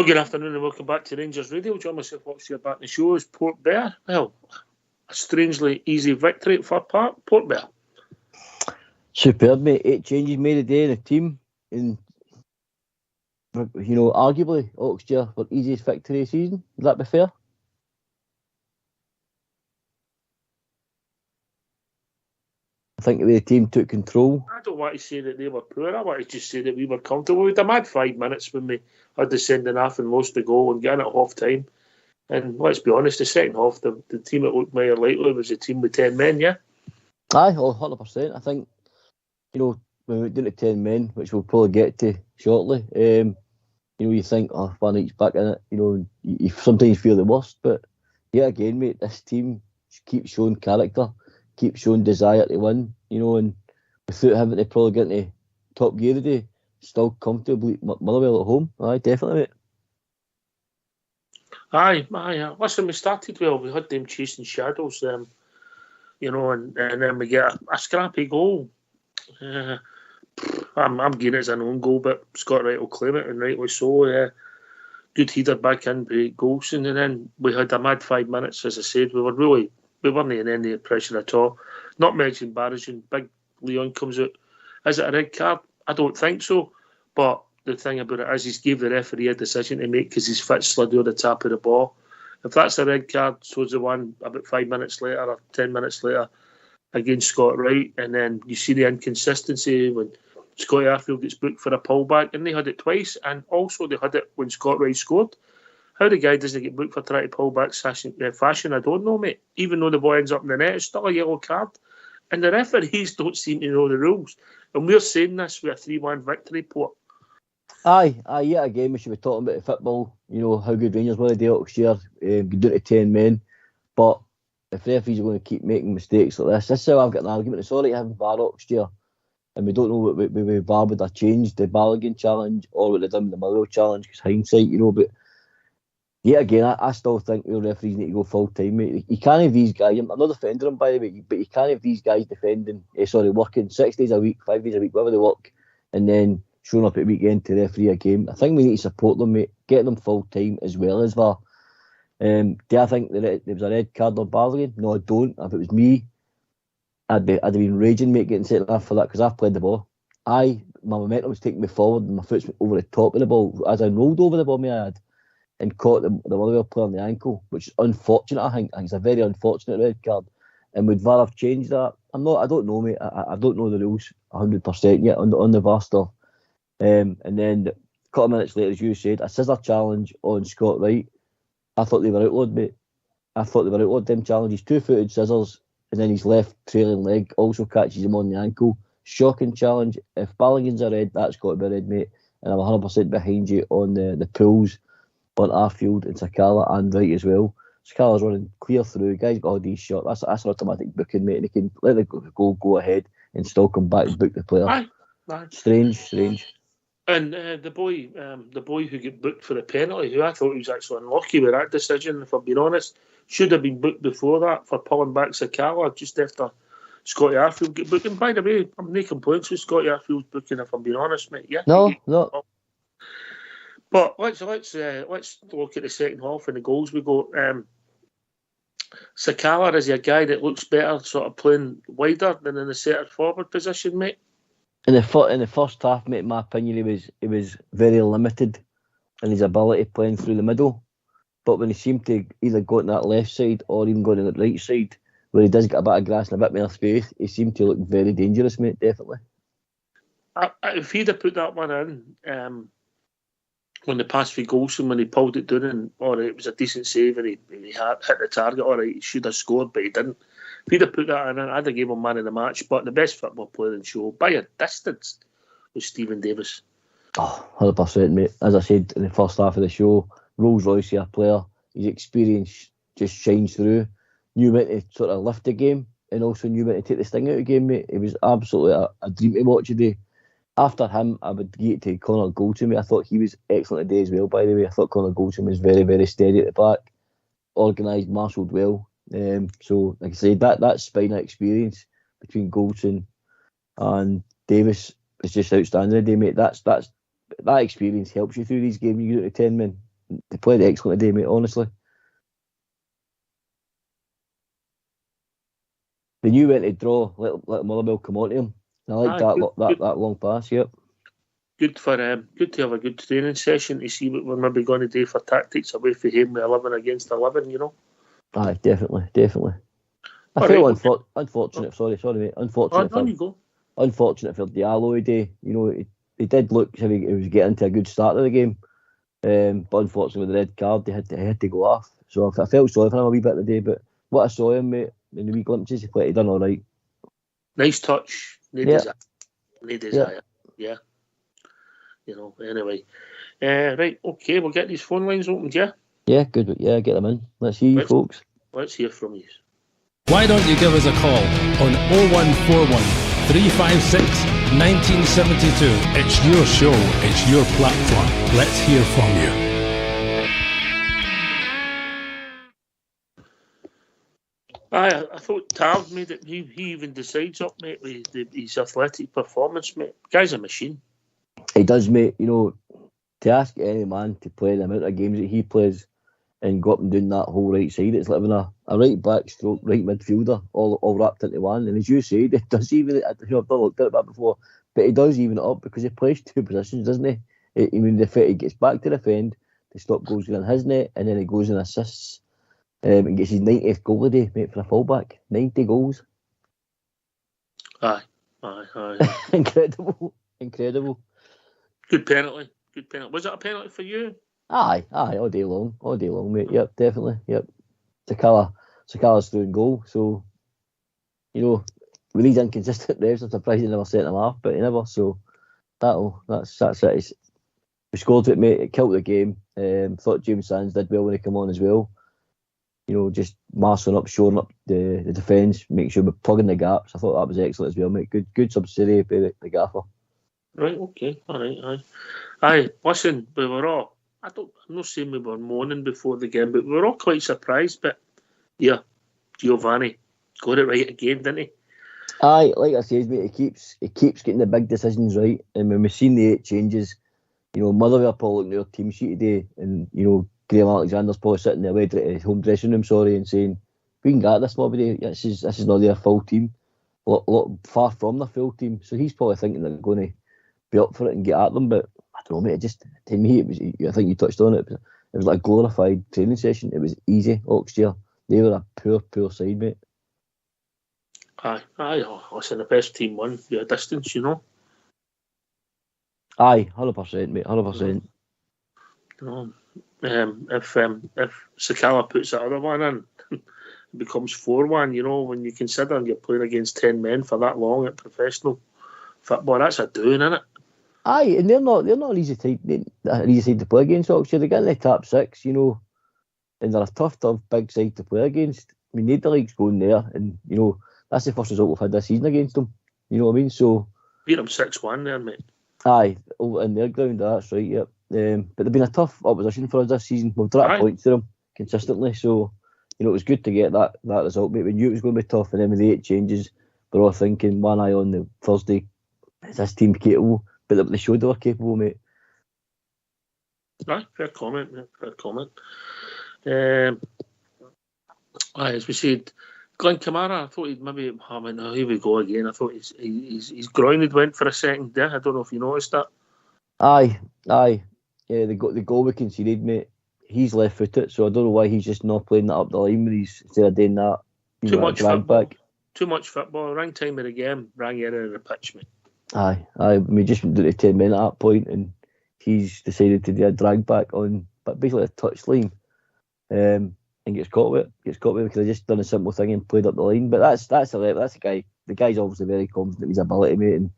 good afternoon and welcome back to Rangers Radio. John myself, what's here back in the show is Port Vale. Well, a strangely easy victory for Port Vale. Superb, mate. 8 changes made a day in the team. And, arguably, Oxford for easiest victory of the season. Would that be fair? I think the way the team took control. I don't want to say that they were poor. I want to just say that we were comfortable. We had a mad 5 minutes when we had the sending off and lost the goal and getting at half time. And let's be honest, the second half, the team that looked more likely was a team with 10 men, yeah? Aye, 100%. I think, when we went down to 10 men, which we'll probably get to shortly, you think, one each back in it, you sometimes feel the worst. But, yeah, again, mate, this team keeps showing character, keeps showing desire to win, and without having to probably get into top gear today, still comfortably Motherwell at home. Aye, definitely, mate. Aye. Listen, we started well. We had them chasing shadows, and then we get a scrappy goal. I'm getting it as an own goal, but Scott Wright will claim it, and rightly so. Good header back in by Golson, and then we had a mad 5 minutes. As I said, we weren't in any pressure at all. Not much embarrassing. Big Leon comes out. Is it a red card? I don't think so. But the thing about it is he's gave the referee a decision to make because his foot slid over the top of the ball. If that's a red card, so's the one about 5 minutes later or 10 minutes later against Scott Wright. And then you see the inconsistency when Scott Arfield gets booked for a pullback, and they had it twice. And also they had it when Scott Wright scored. How the guy doesn't get booked for trying to pull back fashion, I don't know, mate. Even though the ball ends up in the net, it's still a yellow card. And the referees don't seem to know the rules. And we're saying this with a 3-1 victory, Port. Aye, yeah, again, we should be talking about the football, how good Rangers were today last year, get down to 10 men. But if referees are going to keep making mistakes like this is how I've got an argument. It's alright having VAR last year, and we don't know what VAR would have changed, the Balogun challenge, or what they've done with the Motherwell challenge, because hindsight, but yeah, again, I still think real referees need to go full time, mate. You can't have these guys, I'm not defending them, by the way, but you can't have these guys working 6 days a week, 5 days a week, whatever they work, and then showing up at weekend to referee a game. I think we need to support them, mate, get them full time as well as VAR. Do I think that there was a red card on Balogun? No, I don't. If it was me, I'd have been raging, mate, getting sent off for that, because I've played the ball. My momentum was taking me forward, and my foot's over the top of the ball. As I rolled over the ball, I had, and caught the Motherwell player on the ankle, which is unfortunate. I think it's a very unfortunate red card. And would VAR have changed that? I don't know, mate. I don't know the rules 100% yet on the VAR stuff. And then a couple of minutes later, as you said, a scissor challenge on Scott Wright. I thought they were outlawed, mate. I thought they were outlawed, them challenges. 2-footed scissors, and then his left trailing leg also catches him on the ankle. Shocking challenge. If Balogun's a red, that's got to be a red, mate. And I'm 100% behind you on the pulls on Arfield and Sakala and Wright as well. Sakala's running clear through. The guy's got all these shots. That's an automatic booking, mate. And he can let the goal go ahead and still come back and book the player. Aye. Strange. And the boy who got booked for the penalty, who I thought was actually unlucky with that decision, if I'm being honest, should have been booked before that for pulling back Sakala just after Scotty Arfield get booked. And by the way, I'm no complaints with Scotty Arfield's booking, if I'm being honest, mate. Yeah. No. But let's look at the second half and the goals we got. Sakala, is he a guy that looks better sort of playing wider than in the centre forward position, mate? In the first half, mate, in my opinion, he was very limited in his ability playing through the middle. But when he seemed to either go on that left side or even go on the right side, where he does get a bit of grass and a bit more space, he seemed to look very dangerous, mate, definitely. If he'd have put that one in, when the pass for Golson, when he pulled it down, and it was a decent save and he hit the target, he should have scored, but he didn't. If he'd have put that in, I'd have given him man of the match. But the best football player in the show, by a distance, was Stephen Davis. 100%, mate. As I said in the first half of the show, Rolls Royce here player, his experience just shines through. Knew when to sort of lift the game, and also knew when to take the sting out of the game, mate. It was absolutely a dream to watch today. After him, I would get to Connor Goldson, mate. I thought he was excellent today as well, by the way. I thought Connor Goldson was very, very steady at the back, organised, marshalled well. So, like I said, that spinal experience between Goldson and Davis is just outstanding today, mate. That experience helps you through these games. You get to 10 men. they played excellent today, mate, honestly. They knew when to draw, let Motherwell come on to him. I like that long pass, yep. Good to have a good training session to see what we're maybe going to do for tactics away from him with 11 against 11, you know. Aye, definitely. I feel unfortunate. Sorry, mate. Unfortunate for Diallo today. You know, he did look as if he was getting to a good start of the game, but unfortunately with the red card, he had to go off. So I felt sorry for him a wee bit today. But what I saw him, mate, in the wee glimpses he played, he done all right. Nice touch. Desire. Yeah. You know. Anyway, right. Okay, we'll get these phone lines opened. Yeah. Yeah, good. Yeah, get them in. Let's hear you, folks. Let's hear from you. Why don't you give us a call on 0141 356 1972. It's your show, it's your platform. Let's hear from you. I thought Tav made it. He even decides up, mate, with his athletic performance, mate. Guy's a machine. He does, mate. You know, to ask any man to play the amount of games that he plays and go up and doing that whole right side, it's like having a right back stroke, right midfielder all wrapped into one. And as you said, it does even, I've not looked at it before, but he does even it up because he plays two positions, doesn't he? I mean, he gets back to defend, to stop goals going in his net, and then he goes and assists and gets his 90th goal a day, mate, for a fullback. 90 goals. Aye. Incredible. Good penalty. Was it a penalty for you? Aye, all day long, mate. Yep, definitely. Yep. Sakala's through and goal, so you know, with these inconsistent refs, I'm surprised he never sent him off, but he never. So that's it. We scored it, mate. It killed the game. Thought James Sands did well when he came on as well. You know, just marshalling up, shoring up the defence, making sure we're plugging the gaps. I thought that was excellent as well, mate. Good subsidy by the gaffer. Right, okay, all right, aye. Listen, we were all. I'm not saying we were moaning before the game, but we were all quite surprised. But yeah, Giovanni got it right again, didn't he? Aye, like I said, mate, he keeps getting the big decisions right. And when we've seen the 8 changes, you know, Motherwell probably looking at their team sheet today, and you know, Graham Alexander's probably sitting there at his home dressing room, and saying, "We can get this nobody. This is not their full team, far from their full team." So he's probably thinking they're going to be up for it and get at them, but I don't know, mate. It just, to me, it was. I think you touched on it. It was like a glorified training session. It was easy. Oxford, they were a poor side, mate. Aye. Listen, the best team won via distance, you know. Aye, 100%, mate. 100%. You know, if Sakala puts that other one in, it becomes 4-1. You know, when you consider you're playing against 10 men for that long at professional football, that's a doing, isn't it? Aye, and they're not an easy side to play against. Oxford, they get in the top 6, you know, and they're a tough big side to play against. We need the leagues going there, and you know, that's the first result we've had this season against them. You know what I mean? So beat them 6-1 there, mate. Aye, in their ground, that's right. Yep. But they've been a tough opposition for us this season. We've dropped points to them consistently, so you know it was good to get that result. Mate, we knew it was going to be tough, and then with the 8 changes, we're all thinking one eye on the Thursday. Is this team capable? But they showed they were capable, mate. Aye, fair comment, mate. Fair comment. As we said, Glenn Kamara, I thought he'd maybe. Here we go again. I thought his groin had went for a second there. I don't know if you noticed that. Aye. Yeah, the goal we conceded, mate. He's left-footed, so I don't know why he's just not playing that up the line with his instead of doing that. Too much football. Too much football. Rang time of the game. Rang error of the pitch, mate. Aye. We just went down to 10 men at that point, and he's decided to do a drag back on, but basically a touchline, and gets caught with it. Because I just done a simple thing and played up the line. But that's the guy. The guy's obviously very confident in his ability, mate, and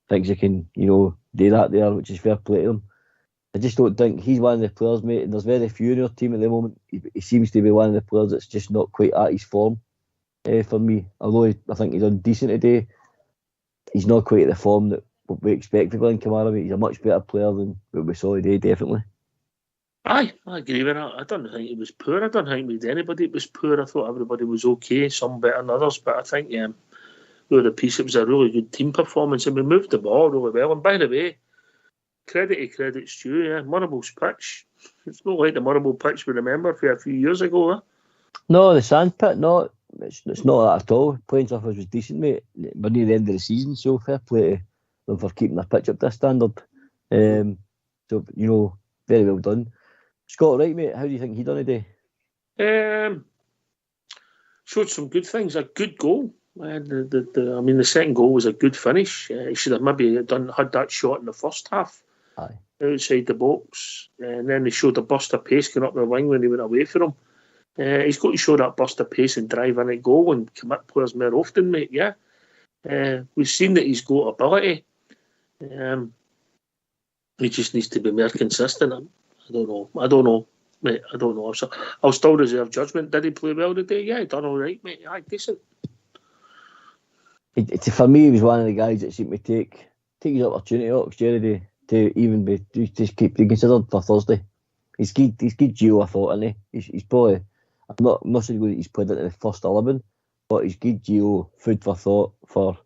thinks he can, you know, do that there, which is fair play to him. I just don't think he's one of the players, mate, and there's very few in our team at the moment. He seems to be one of the players that's just not quite at his form for me. Although I think he's done decent today, he's not quite at the form that we expect of Glenn Kamara, mate. He's a much better player than what we saw today, definitely. Aye, I agree with that. I don't think he was poor. I don't think with anybody it was poor. I thought everybody was okay, some better than others, but I think the piece, it was a really good team performance, and we moved the ball really well. And by the way, credit's due. Yeah, Motherwell's pitch. It's not like the Motherwell pitch we remember for a few years ago. No, the sandpit, no, it's not that at all. Playing surface was decent, mate. We're near the end of the season, so fair play to them for keeping their pitch up to a standard. So, very well done. Scott Wright, mate, how do you think he done today? Showed some good things. A good goal. The second goal was a good finish. He should have maybe had that shot in the first half. Aye. Outside the box. And then he showed a burst of pace going up the wing when he went away from him. He's got to show that burst of pace and drive in at goal and commit players more often, mate, yeah. We've seen that he's got ability. He just needs to be more consistent. I don't know, mate. I don't know. I'll still reserve judgment. Did he play well today? Yeah, he done all right, mate. Aye, decent. For me, he was one of the guys that seemed to take his opportunity, Jerry, to even be just keep being considered for Thursday. He's good Gio, I thought, isn't he? He's probably, I'm not saying he's played into the first 11, but he's good Gio, food for thought for,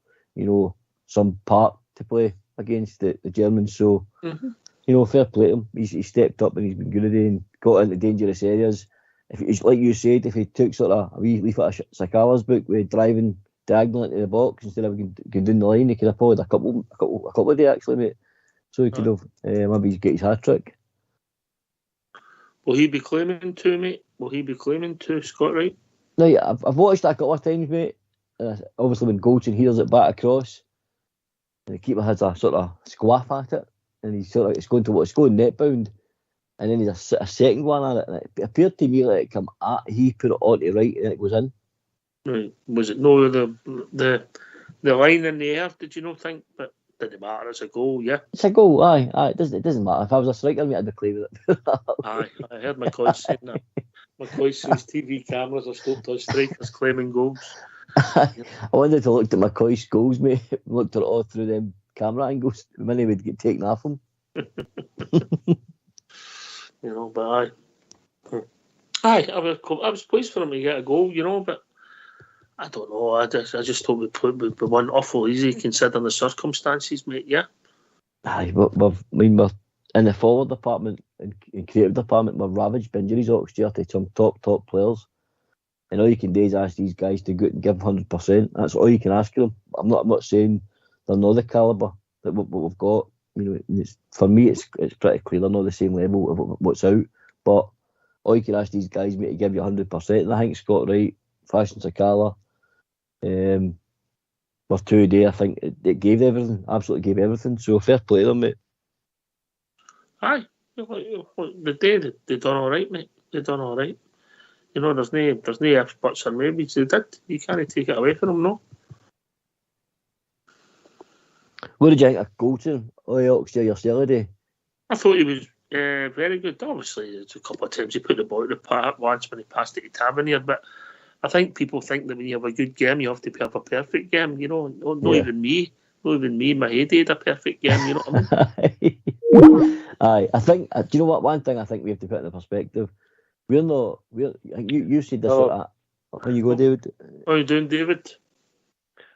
some part to play against the Germans. So, fair play to him. He's stepped up and he's been good today and got into dangerous areas. If it's like you said, if he took sort of a wee leaf out of Sakala's book with driving diagonal into the box instead of going down the line, he could have pulled a couple of days actually, mate. So he could have maybe get his hat trick. Will he be claiming to, mate? Will he be claiming to, Scott Wright? No, yeah, I've watched that a couple of times, mate. Obviously, when Goldson hears it back across, and the keeper has a sort of squaff at it, and he's sort of it's going net bound, and then he's a second one at it, and it appeared to me like he put it on to right, and it goes in. Right. Was it no the line in the air? Did you not think? But didn't matter. It's a goal, yeah. It's a goal, aye. It doesn't matter. If I was a striker, mate, I'd be playing with it. Aye, I heard McCoy saying that. McCoy says TV cameras are stopped on strikers claiming goals. I wanted to look at McCoy's goals, mate. Looked at it all through them camera angles. Many would get taken off him. But I was pleased for him to get a goal, but I don't know. I just thought we won awful easy considering the circumstances, mate. Yeah. Aye, we're in the forward department and creative department. We're ravaged by injuries, Oxford, to some top players. And all you can do is ask these guys to go and give 100%. That's all you can ask of them. I'm not saying they're not the calibre that what we've got. For me, it's pretty clear they're not the same level of what's out. But all you can ask these guys, mate, to give you 100%. And I think Scott Wright, Fashion Sakala, for 2 days, I think it gave everything. Absolutely gave everything. So fair play to them, mate. Aye, the day they done all right, mate. They done all right. There's no ifs, buts, or maybes. They did. You can't take it away from them, no. What did you think of Goldson? Yourself today? I thought he was very good. Obviously, there's a couple of times he put the ball to the park once when he passed it to Tavernier, but I think people think that when you have a good game, you have to have a perfect game. Not even me. Not even me in my heyday had a perfect game. You know what I mean? Aye, I think. Do you know what? One thing I think we have to put in perspective. We're not. You said this. How you go, David? How are you doing, David?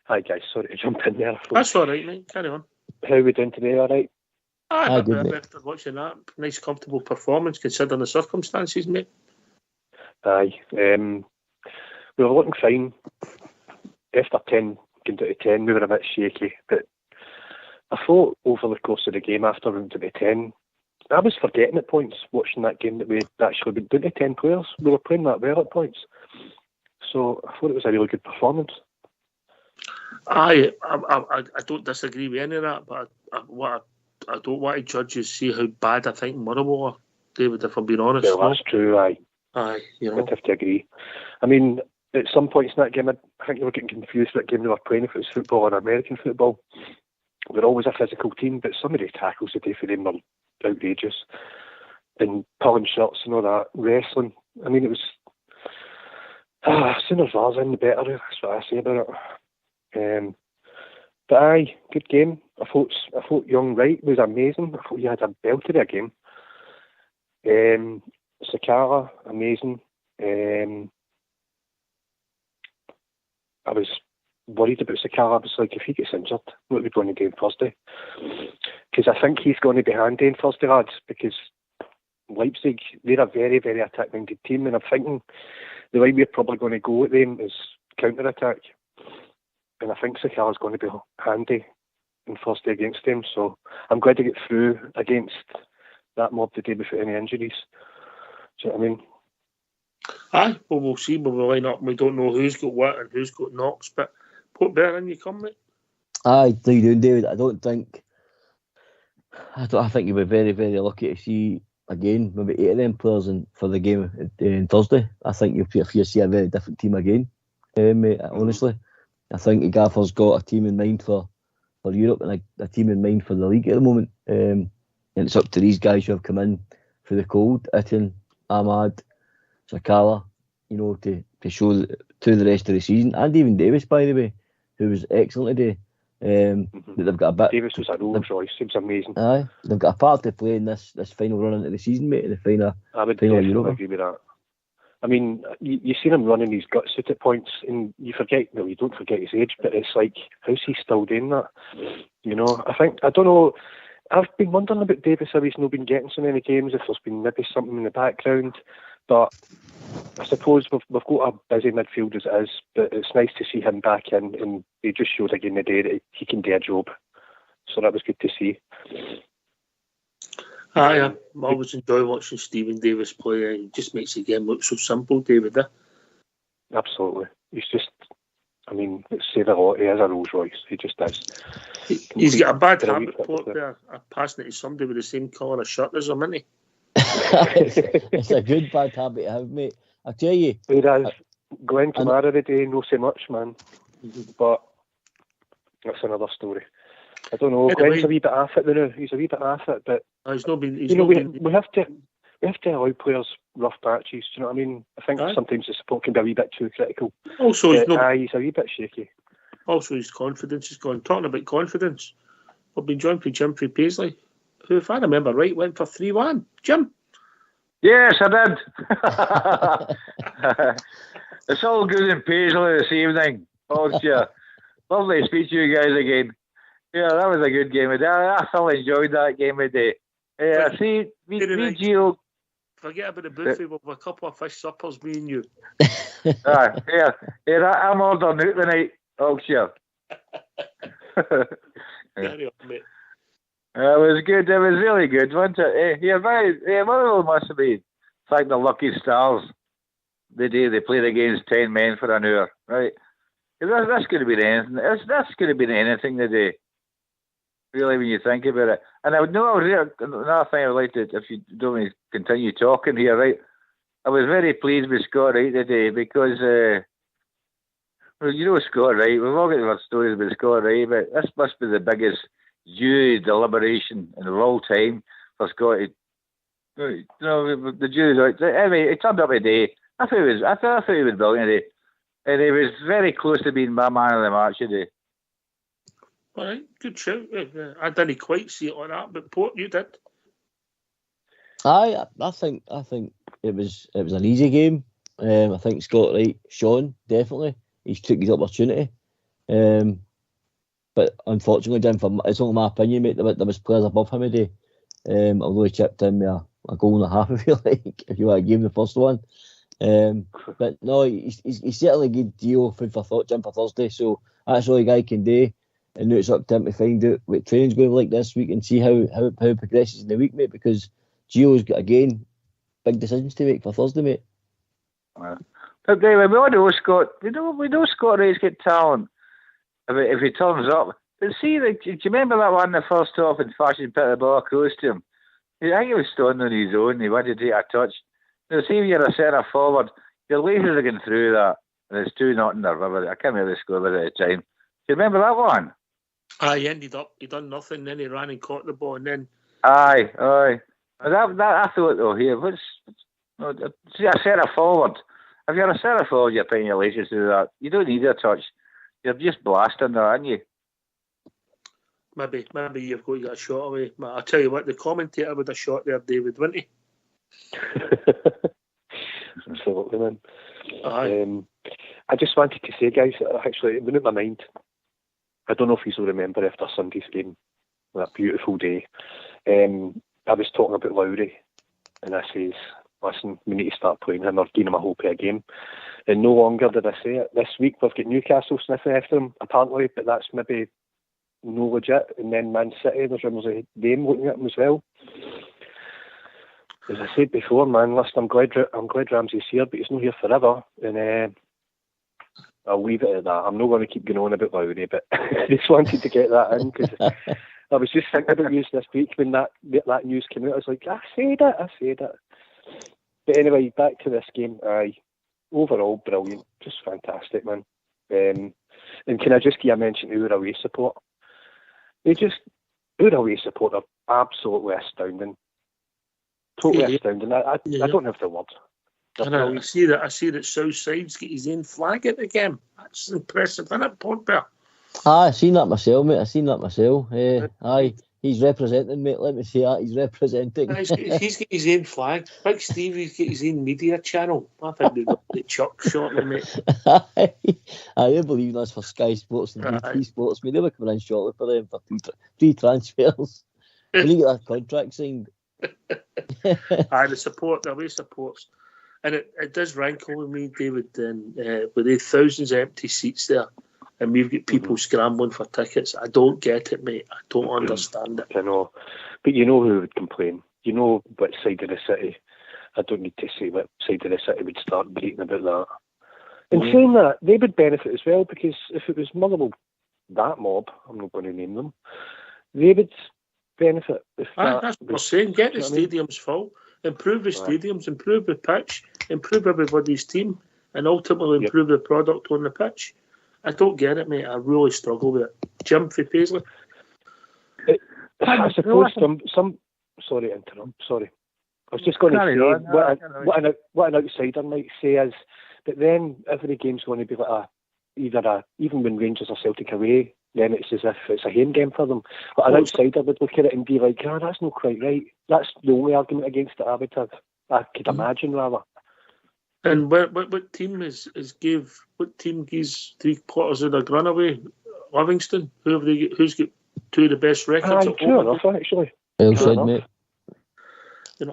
Hi guys, sorry to jump in there. That's all right, mate. Carry on. How are we doing today? All right. Aye, good, after watching that, nice, comfortable performance considering the circumstances, mate. Aye. We were looking fine. After 10, going down to 10, we were a bit shaky. But I thought over the course of the game, after we went to 10, I was forgetting at points, watching that game, that we'd actually been down to 10 players. We were playing that well at points. So I thought it was a really good performance. I don't disagree with any of that, but what I don't want to judge is see how bad I think Motherwell are, David, if I'm being honest. Well, that's true, aye. Aye, I'd have to agree. I mean, at some points in that game, I think they were getting confused what game they were playing, if it was football or American football. They're always a physical team, but some of the tackles today for them were outrageous. And pulling shots and all that, wrestling. I mean, it was... sooner VAR's in, the better, that's what I say about it. But aye, good game. I thought young Wright was amazing. I thought he had a belter of a game. Sakala, amazing. I was worried about Sakala. I was like, if he gets injured, what are we going to do on Thursday? Because I think he's going to be handy on Thursday, lads, because Leipzig, they're a very, very attack-minded team, and I'm thinking the way we're probably going to go at them is counter-attack. And I think Sakala's going to be handy on Thursday against them, so I'm glad to get through against that mob the day without any injuries. Do you know what I mean? Aye, well, we'll see when we line up. We don't know who's got what and who's got knocks, but put better in you come, mate. Aye, how you doing, David? I think you'll be very, very lucky to see again maybe 8 of them players for the game on Thursday. I think you'll see a very different team again, mate. Honestly, I think the gaffer's got a team in mind for Europe and a team in mind for the league at the moment. And it's up to these guys who have come in for the cold, Itten, Ahmad, Sakala, to show to the rest of the season, and even Davis, by the way, who was excellent today. That they've got a bit. Davis was a Rolls Royce. It was amazing. Aye, they've got a part to play in this final run into the season, mate. In the final. I would final definitely Europe. agree with that. I mean, you seen him running his guts out at points, and you don't forget his age, but it's like, how's he still doing that? I don't know. I've been wondering about Davis, how he's not been getting so many games, if there's been maybe something in the background. But I suppose we've got a busy midfield as it is, but it's nice to see him back in, and he just showed again today that he can do a job. So that was good to see. I always enjoy watching Stephen Davis play. He just makes the game look so simple, David. Absolutely. He's just, let's say the lot, he is a Rolls Royce. He just is. He's got a bad habit, Port, there, passing it to somebody with the same colour of shirt as him, isn't he? It's a good bad habit to have, mate. I tell you. He does. Glenn Kamara today, no so much, man. But that's another story. I don't know. Anyway, Glenn's a wee bit off it now. He's a wee bit off it, but he's not been. We have to allow players rough patches. Do you know what I mean? I think sometimes the support can be a wee bit too critical. Also, he's a wee bit shaky. Also, his confidence is gone. Talking about confidence, I've been joined by Jim Paisley, who, if I remember right, went for 3-1. Jim. Yes, I did. It's all good in Paisley this evening. Oh, yeah. Lovely to speak to you guys again. Yeah, that was a good game of day. I thoroughly enjoyed that game of day. Yeah, see, me Gio. Forget about the buffet with a couple of fish suppers, me and you. I'm ordering out tonight. Oh, sure. Carry on, mate. It was good. It was really good, wasn't it? Motherwell must have been like the lucky stars the day they played against 10 men for an hour, right? That's going to be anything. That's going to be anything today. Really, when you think about it. And another thing I would like to, if you don't want to continue talking here, right? I was very pleased with Scott Wright today because, Scott Wright. We've all got our stories about Scott Wright, but this must be the biggest due deliberation in all time for Scott. The jury. Anyway, he turned up today. I thought he was brilliant today, and he was very close to being my man of the match today. All right, good shout. I didn't quite see it like that, but Port, you did. I think it was an easy game. I think Scott Wright shone definitely. He took his opportunity. But unfortunately, Jim, it's only my opinion, mate. There was players above him today. Although he chipped in with a goal and a half, if you like, if you want to give him the first one. But no, he's certainly a good deal, food for thought, Jim, for Thursday. So that's all the guy can do. And now it's up to him to find out what training's going to be like this week and see how it progresses in the week, mate. Because Gio's got, again, big decisions to make for Thursday, mate. But David, we all know Scott. We know Scott Wright's got talent. If he turns up, but see, do you remember that one in the first half and Fashion put the ball across to him? I think he was standing on his own. He wanted to take a touch. See, if you're a centre forward, your laces are going through that, and it's 2-0 or I can't remember the score was at the time. Do you remember that one? He ended up, he done nothing, then he ran and caught the ball, and then. Aye. That I thought though here. See, a centre forward. If you're a centre forward, you're putting your laces through that. You don't need a touch. You're just blasting there, aren't you? Maybe you've got a shot away. I'll tell you what, the commentator would have shot there, David, wouldn't he? Absolutely, man. I just wanted to say, guys, actually, it went in my mind. I don't know if you will remember after Sunday's game, that beautiful day. I was talking about Lowry, and I says, listen, we need to start playing him or giving him a whole pair game. And no longer did I say it. This week we've got Newcastle sniffing after him, apparently, but that's maybe no legit. And then Man City, there's rumours of them looking at him as well. As I said before, man, listen, I'm glad Ramsey's here, but he's not here forever. And I'll leave it at that. I'm not going to keep going on about Lowry, but I just wanted to get that in because I was just thinking about you this week when that news came out. I was like, I said it. But anyway, back to this game. Overall, brilliant. Just fantastic, man. And can I just give a mention to our away support? Our away support are absolutely astounding. Totally astounding. I don't have the words. I see that Southside's got his own flag at the game. That's impressive, isn't it, Pogba? I seen that myself, mate. Aye, he's representing, mate. Let me say that. He's representing. He's got his own flag. Big Stevie's got his own media channel. I think they've got the Chuck shortly, mate. I believe that's for Sky Sports and BT Sports. Mate, they were coming in shortly for them for three transfers. When you get that contract signed. The away supports. And it does rankle with me, David, with the thousands of empty seats there, and we've got people scrambling for tickets. I don't get it, mate. I don't understand it. I know. But you know who would complain? You know what side of the city? I don't need to say what side of the city would start bleating about that. And saying that, they would benefit as well, because if it was Motherwell, that mob, I'm not going to name them, they would benefit. That's what we're saying. Get the stadiums full. Improve the stadiums, improve the pitch, improve everybody's team, and ultimately improve the product on the pitch. I don't get it, mate. I really struggle with it. Jim for Paisley. I suppose some. Sorry to interrupt. Sorry. I was just going to say what an outsider might say is that then every game's going to be like even when Rangers are Celtic away, then it's as if it's a home game for them. But an outsider would look at it and be like, that's not quite right. That's the only argument against it I could imagine, rather. And what team what team gives 3/4 of the run away? Livingston? Who's got two of the best records? True enough, actually. Mate.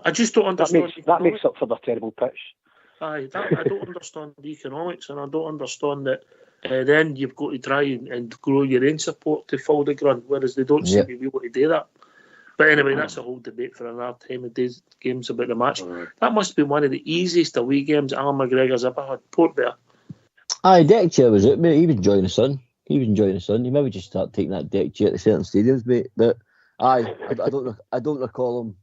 I just don't understand. That makes up for the terrible pitch. I don't understand the economics, and I don't understand that. Then you've got to try and grow your own support to fill the grunt, whereas they don't seem to be able to do that. But anyway, that's a whole debate for another time of days games about the match. That must be one of the easiest away games Alan McGregor's ever had. Port Bear. Aye, deck chair was it, mate. He was enjoying the sun. You maybe just start taking that deck chair to certain stadiums, mate. But I don't recall him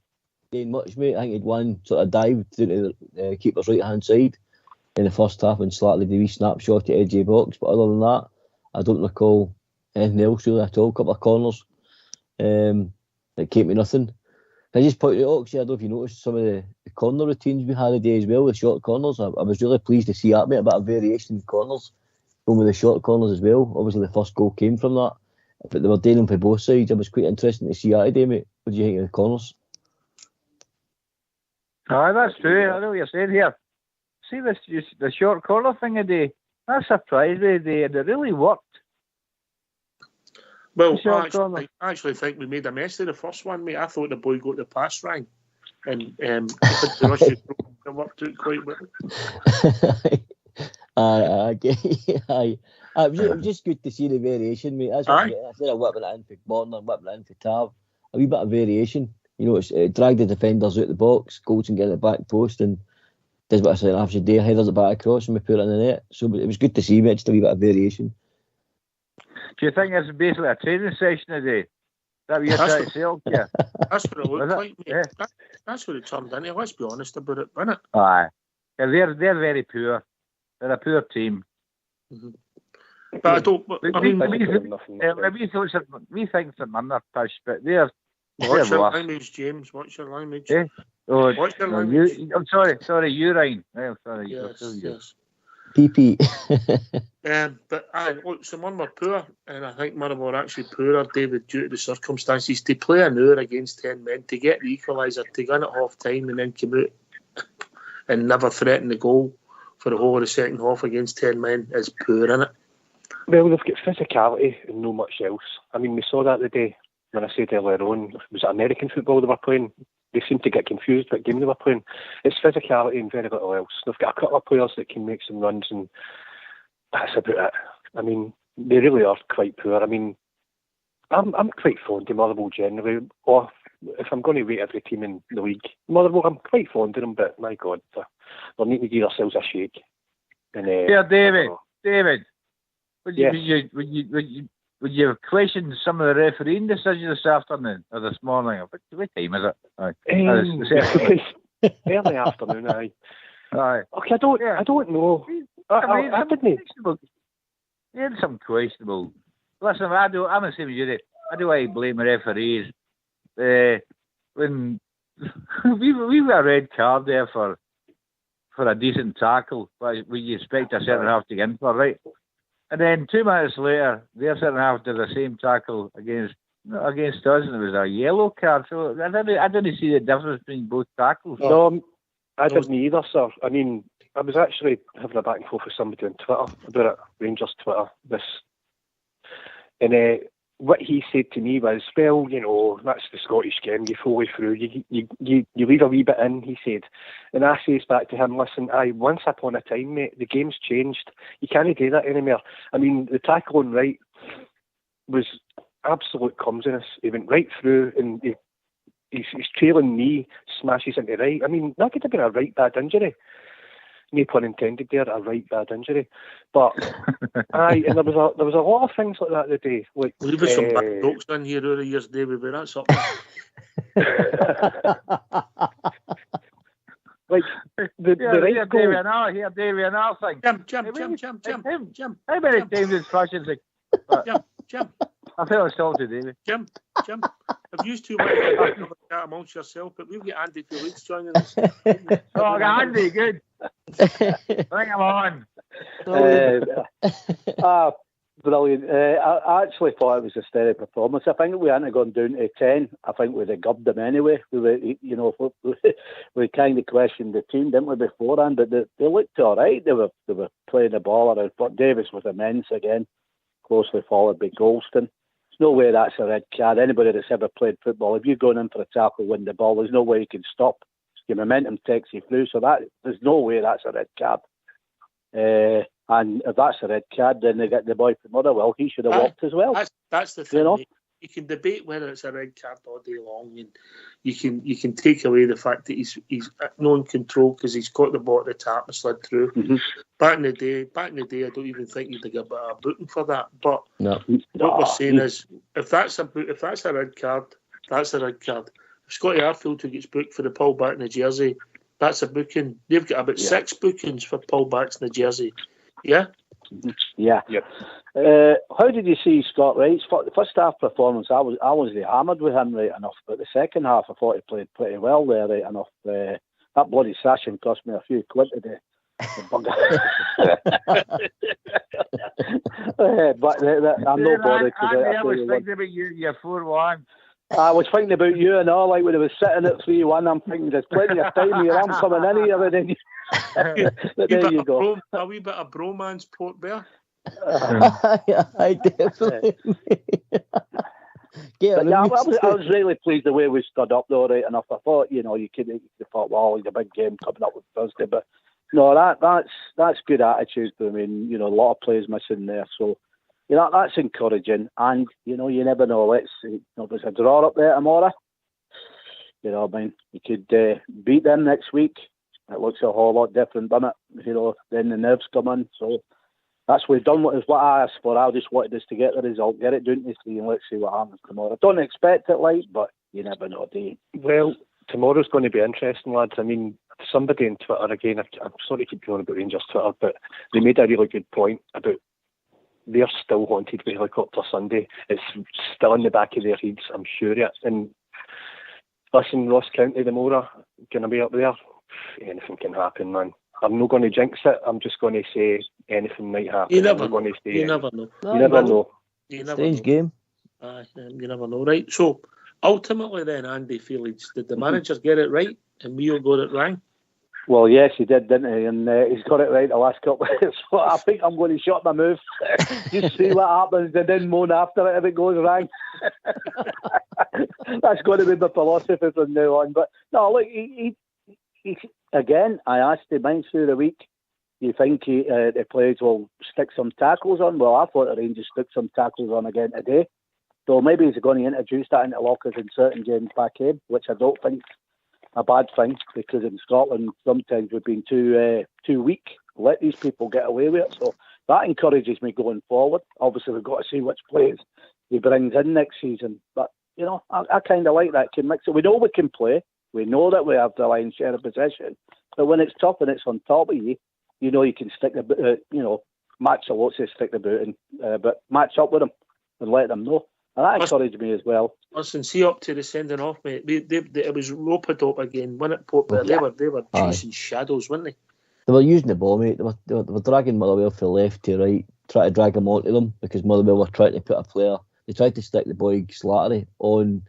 doing much, mate. I think he'd one sort of dive to the keeper's right hand side in the first half and slightly the wee snapshot at edge of the box. But other than that, I don't recall anything else really at all. A couple of corners. It came to nothing. I just pointed out, actually, I don't know if you noticed some of the corner routines we had today as well, the short corners. I was really pleased to see that, mate, a bit of variation in corners, going with the short corners as well. Obviously, the first goal came from that, but they were doing them for both sides. It was quite interesting to see that today, mate. What do you think of the corners? That's true. I know what you're saying here. See the short corner thing today? That surprised me today, and it really worked. Well, I actually think we made a mess of the first one, mate. I thought the boy got the pass right, and the Russian worked out quite well. It was just good to see the variation, mate. That's what I said. I'm whipping it in for Born, I'm whipping it in for Tav. A wee bit of variation. You know, it dragged the defenders out the box, Goldson getting the back post, and does what I said after the day, headers it back across, and we put it in the net. So it was good to see, mate, just a wee bit of variation. Do you think it's basically a training session today? Is that what you're trying to say? Yeah. That's what it looked like, mate. Yeah. That's what it turned into. Let's be honest about it, isn't it? Aye. Yeah, they're very poor. They're a poor team. Mm-hmm. But I don't. We think some under push, but they're. What's your language, James? What's your language? Eh? Oh, what's your language? I'm sorry, you, Ryan. Oh, sorry. Yes. PP. But look, someone were poor, and I think Motherwell were actually poorer, David, due to the circumstances. To play an hour against 10 men, to get the equaliser, to go in at half time and then come out and never threaten the goal for the whole of the second half against 10 men is poor, innit? Well, they've got physicality and no much else. I mean, we saw that the day when I said earlier on, was it American football they were playing? They seem to get confused what game they were playing. It's physicality and very little else. They've got a couple of players that can make some runs, and that's about it. I mean, they really are quite poor. I mean, I'm quite fond of Motherwell generally, or if I'm going to rate every team in the league, Motherwell, I'm quite fond of them, but my God, they're needing to give themselves a shake. And, David, would you question some of the refereeing decisions this afternoon or this morning? What time is it? Early afternoon, aye. Aye. Okay, I don't know. I didn't. He had some questionable. Listen, I'm the same as you. I do I blame the referees. When we got a red card there for a decent tackle, but we expect a centre half to get in for, right? And then 2 minutes later, their centre half did the same tackle against us, and it was a yellow card. So I didn't see the difference between both tackles. No, I didn't either, sir. I mean, I was actually having a back and forth with somebody on Twitter about it, Rangers Twitter, and what he said to me was, well, you know, that's the Scottish game, you follow through, you leave a wee bit in, he said. And I says back to him, listen, once upon a time, mate, the game's changed. You can't do that anymore. I mean, the tackle on Wright was absolute clumsiness. He went right through, and his trailing knee smashes into Wright. I mean, that could have been a right bad injury. No pun intended there, a right bad injury. But and there was a lot of things like that today. Like we've got some bad jokes in here over the years, David, but that's up. Like the right goal. David, another thing. Jim. How many times is fashion Jim. I feel assaulted, David. Jim. I've used too much to that amongst yourself, but we've got Andy Felix joining us. Oh, Andy, good. Bring him on. Brilliant. I actually thought it was a steady performance. I think if we hadn't gone down to 10, I think we'd have gubbed them anyway. We kind of questioned the team, didn't we, beforehand? But they looked all right. They were playing the ball around. But Davis was immense again, closely followed by Golston. There's no way that's a red card. Anybody that's ever played football, if you're going in for a tackle, win the ball, there's no way you can stop. Your momentum takes you through, so there's no way that's a red card. And if that's a red card, then they get the boy from Motherwell. He should have walked as well. That's the thing. You know? You can debate whether it's a red card all day long, and you can take away the fact that he's not in control because he's caught the ball at the tap and slid through. Mm-hmm. Back in the day, I don't even think you'd get a booking for that. But what we're saying is, if that's a red card, that's a red card. If Scotty Arfield who gets booked for the pull back in the jersey, that's a booking. They've got about 6 bookings for pull backs in the jersey. Yeah. Yeah. Yep. How did you see Scott Wright's first half performance? I was hammered with him right enough, but the second half I thought he played pretty well there right enough. That bloody session cost me a few quid today. But I'm not bothered. I was thinking about you 4-1. I was thinking about you and all, like when I was sitting at 3-1, I'm thinking there's plenty of time here, I'm coming in here, and then but there you go. A wee bit of bromance, Port Bear. I definitely. I was really pleased the way we stood up though, right enough. I thought, you thought, well, it's a big game coming up with Thursday, but no, that's good attitude. I mean, a lot of players missing there, so that's encouraging. And you never know. Let's see, there's a draw up there tomorrow. I mean, you could beat them next week. It looks a whole lot different, doesn't it? Then the nerves come in. So that's what we've done. Is what I asked for. I just wanted us to get the result, get it down to 3, and let's see what happens tomorrow. I don't expect it light, but you never know, do you? Well, tomorrow's going to be interesting, lads. I mean, somebody on Twitter again. I'm sorry to keep going about Rangers Twitter, but they made a really good point about they're still haunted with Helicopter Sunday. It's still in the back of their heads. I'm sure it. And listen, Ross County, the Mora, going to be up there. Anything can happen, man. I'm not going to jinx it. I'm just going to say anything might happen. You never know. You never know. You never know. Strange game. You never know, right? So, ultimately then, Andy Felix, did the managers get it right and Mio got it wrong? Well, yes, he did, didn't he? And he's got it right the last couple of years. So I think I'm going to shut my mouth. Just see what happens and then moan after it if it goes wrong. That's going to be the philosophy from now on. But no, look, he again, I asked him through the week, you think the players will stick some tackles on? Well, I thought the Rangers stuck some tackles on again today. So maybe he's going to introduce that into lockers in certain games back in, which I don't think a bad thing, because in Scotland sometimes we've been too weak. Let these people get away with it. So that encourages me going forward. Obviously, we've got to see which players he brings in next season. But, you know, I kind of like that. Can mix it. We know we can play. We know that we have the lion's share of possession. But when it's tough and it's on top of you, you know you can stick the, match a lot, say stick the boot, but match up with them and let them know. And that encouraged me as well. Listen, see up to the sending off, mate. It was rope-a-dope again. When it Port Vale, they were chasing shadows, weren't they? They were using the ball, mate. They were dragging Motherwell from left to right, trying to drag him onto them because Motherwell were trying to put a player. They tried to stick the boy Slattery on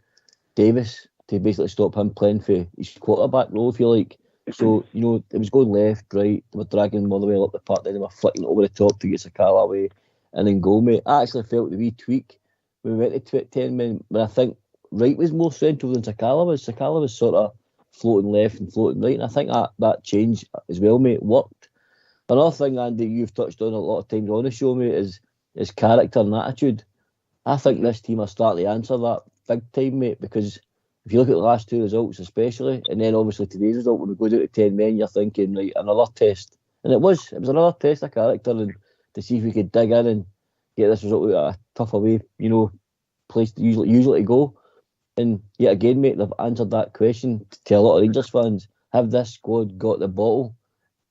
Davis to basically stop him playing for his quarterback role, if you like. So, you know, it was going left, right. They were dragging Motherwell up the park, then they were flicking over the top to get Sakala away and then goal, mate. I actually felt the wee tweak when we went to 10 men, but I think Wright was more central than Sakala was. Sakala was sort of floating left and floating right, and I think that change as well, mate, worked. Another thing, Andy, you've touched on a lot of times on the show, mate, is character and attitude. I think this team are starting to answer that big time, mate, because if you look at the last two results especially, and then obviously today's result, when we go down to 10 men, you're thinking, right, another test. And it was another test of character, and to see if we could dig in and get this result out of a tough away, place to usually to go. And yet again, mate, they've answered that question to a lot of Rangers fans. Have this squad got the bottle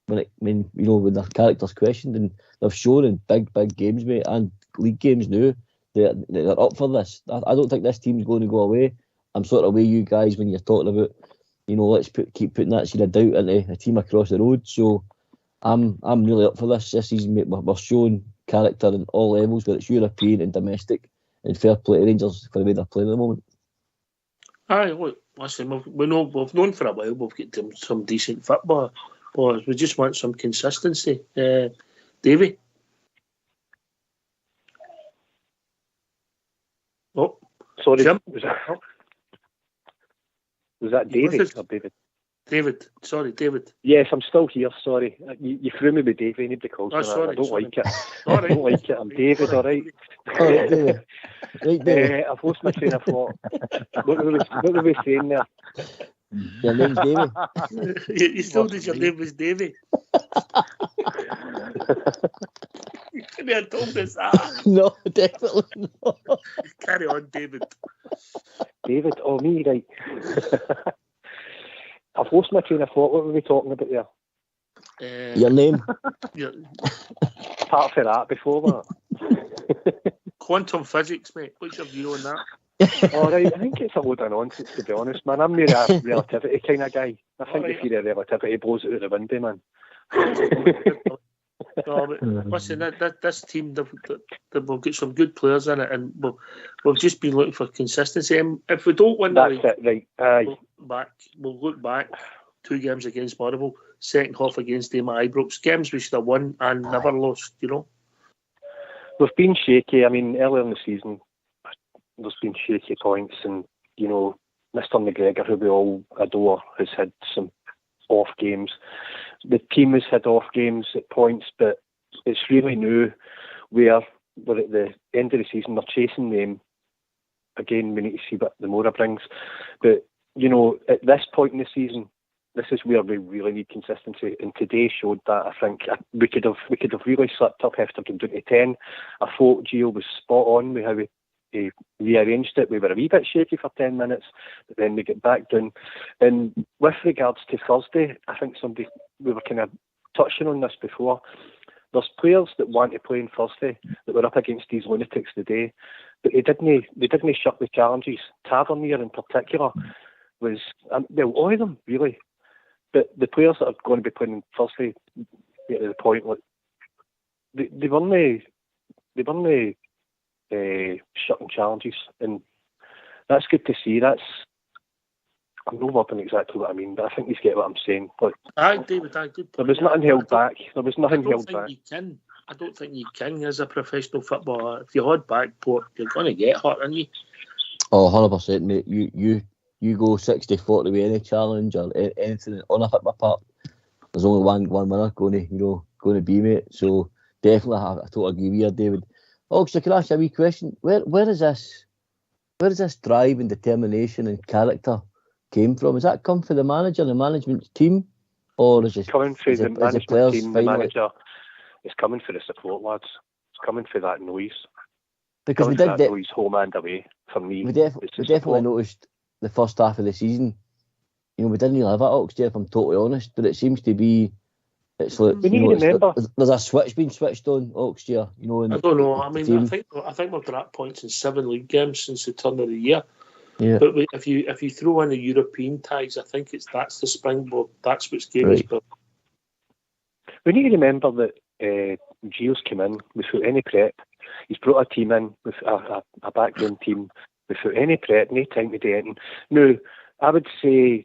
when their characters questioned? And they've shown in big games, mate, and league games now that they're up for this. I don't think this team's going to go away. I'm sort of with you guys when you're talking about, let's keep putting that seed of doubt into a team across the road. So I'm really up for this season, mate. We're showing character in all levels, whether it's European and domestic, and fair play to Rangers for the way they're playing at the moment. Aye, look, listen, we've known for a while we've got some decent football, but we just want some consistency. Davy? Oh, sorry, Jim? Was that David or David? David, sorry, David. Yes, I'm still here, sorry. You threw me with Davy, nobody calls me that. Sorry, I don't like it. All right. I don't like it. I'm David, all right? All right, David. Right, David. I've lost my train of thought. What were we saying there? Your name's Davy. You still did your name was Davy. You couldn't have told us that. No, definitely not. Carry on, David. David, me, right. I've lost my train of thought. What were we talking about there? Your name? Part for that before that. Quantum physics, mate. What's your view on that? All right, I think it's a load of nonsense, to be honest, man. I'm more a relativity kind of guy. I think if you're a relativity, blows it out the window, man. No, but listen, this team, they've got some good players in it, and we've just been looking for consistency. And if we don't win that's it, right? Aye. We'll look back 2 games against Motherwell, second half against them at Ibrox, games we should have won and never lost, We've been shaky. I mean, earlier in the season, there's been shaky points, and Mr. McGregor, who we all adore, has had some off games. The team has had off games at points, but it's really new where we're at the end of the season, they're chasing them. Again, we need to see what the Mora brings. But, at this point in the season, this is where we really need consistency, and today showed that. I think we could have really slipped up after getting down to 10. I thought Gio was spot on with how he rearranged it. We were a wee bit shaky for 10 minutes, but then we get back down. And with regards to Thursday, I think we were kind of touching on this before. There's players that want to play on Thursday that were up against these lunatics today, but they didn't shut the challenges. Tavernier in particular was, all of them really, but the players that are going to be playing on Thursday, get to the point, like they weren't shutting challenges, and that's good to see. I'm not wording exactly what I mean, but I think you get what I'm saying. But David, I did. There was nothing held back. There was nothing held back. I don't think you can, as a professional footballer. If you hold back, Port, you're going to get hurt, aren't you? Oh, 100%, mate. You go 60-40 with any challenge or anything on a football park. There's only one winner going to be, mate. So definitely, I totally agree with you, David. Oh, so can I ask you a wee question? Where is this drive and determination and character came from? Has that come from the manager and the management team, or is it coming from the management team, the manager? It's coming for the support lads. It's coming for that noise. Because we did noise home and away. For me, we definitely noticed the first half of the season. We didn't really have it at Oxford, if I'm totally honest. But it seems to be, it's like there's a switch being switched on Oxford. I don't know. I mean, I think we've got points in 7 league games since the turn of the year. Yeah. But if you throw in the European ties, I think that's the springboard. That's what's gave us. But we need to remember that Gio's come in without any prep. He's brought a team in with a backroom team without any prep, no time to do anything. Now, I would say,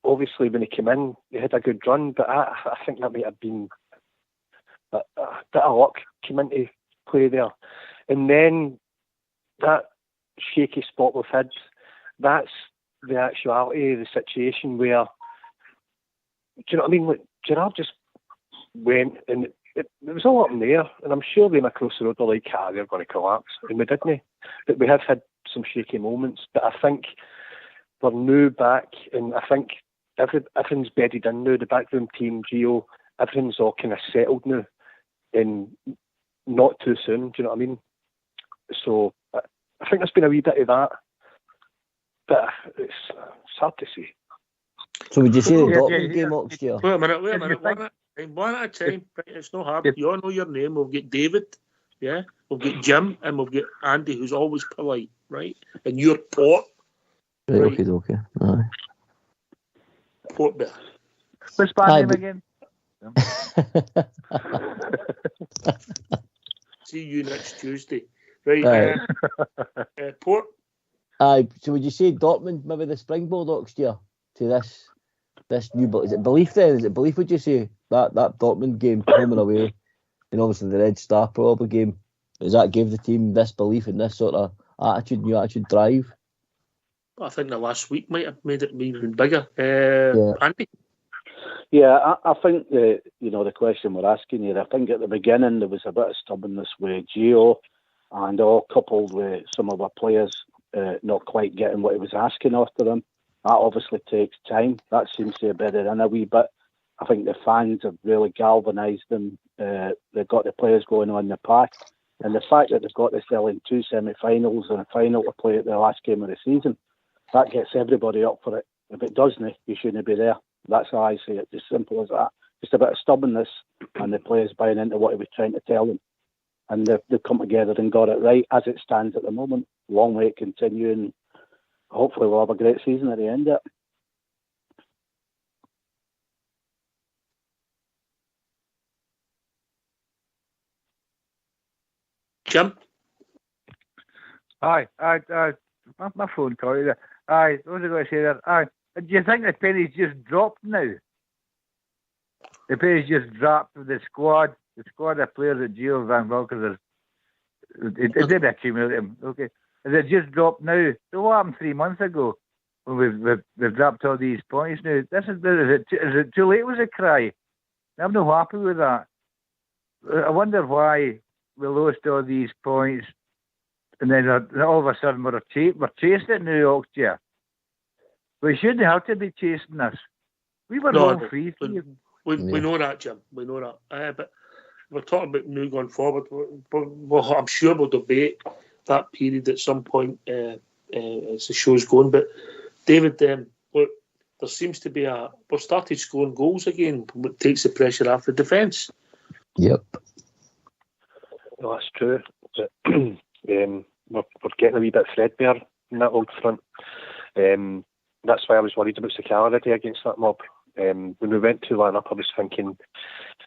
obviously, when he came in, he had a good run, but I think that might have been a bit of luck came into play there. And then that shaky spot we've had, that's the actuality of the situation where, do you know what I mean? Like, Gerrard just went and it was all up in the air, and I'm sure them across the road were like, they're going to collapse, and we didn't. But we have had some shaky moments, but I think we're now back, and I think everything's bedded in now. The backroom team, Gio, everything's all kind of settled now, and not too soon. Do you know what I mean? So I think there's been a wee bit of that, but it's hard to say. So would you say the Dortmund game, Oxford? Wait a minute. One at a time. Right, it's not hard. You all know your name. We'll get David, yeah. We'll get Jim, and we'll get Andy, who's always polite, right? And you're Port. Right. Okay. Aye. Port there. What's my name again? See you next Tuesday. Right. Port. Aye. So would you say Dortmund maybe the springboard, Oxford, to this new? Is it belief then? Is it belief? Would you say that Dortmund game coming away, and obviously the Red Star probably game? Does that give the team this belief and this sort of new attitude, drive? I think the last week might have made it even bigger. Andy? Yeah, I think the question we're asking here, I think at the beginning there was a bit of stubbornness with Gio, and all coupled with some of our players not quite getting what he was asking after them. That obviously takes time. That seems to have bedded in a wee bit. I think the fans have really galvanised them. They've got the players going on the path. And the fact that they've got to sell in 2 semi-finals and a final to play at the last game of the season, that gets everybody up for it. If it doesn't, you shouldn't be there. That's how I see it. As simple as that. Just a bit of stubbornness and the players buying into what he was trying to tell them. And they've come together and got it right as it stands at the moment. Long way to continue, and hopefully we'll have a great season at the end of it. Jim? Aye. My phone call you there. Aye, what was I going to say there? Aye. Do you think the penny's just dropped now? The penny's just dropped with the squad of players at Gio Van Valken. It did accumulate them. Okay. Has it just dropped now? So what happened 3 months ago when we've dropped all these points now? Is it too late was a cry? I'm not happy with that. I wonder why we lost all these points and then all of a sudden we're chasing it now, Oxford. We shouldn't have to be chasing this. We were all free. We know that, Jim. We know that. But we're talking about now going forward. Well, I'm sure we'll debate that period at some point as the show's going. But David, look, there seems to be we've started scoring goals again, which takes the pressure off the defence. Yep. No, that's true. But, we're getting a wee bit threadbare in that old front. That's why I was worried about security against that mob. When we went 2-1 up, I was thinking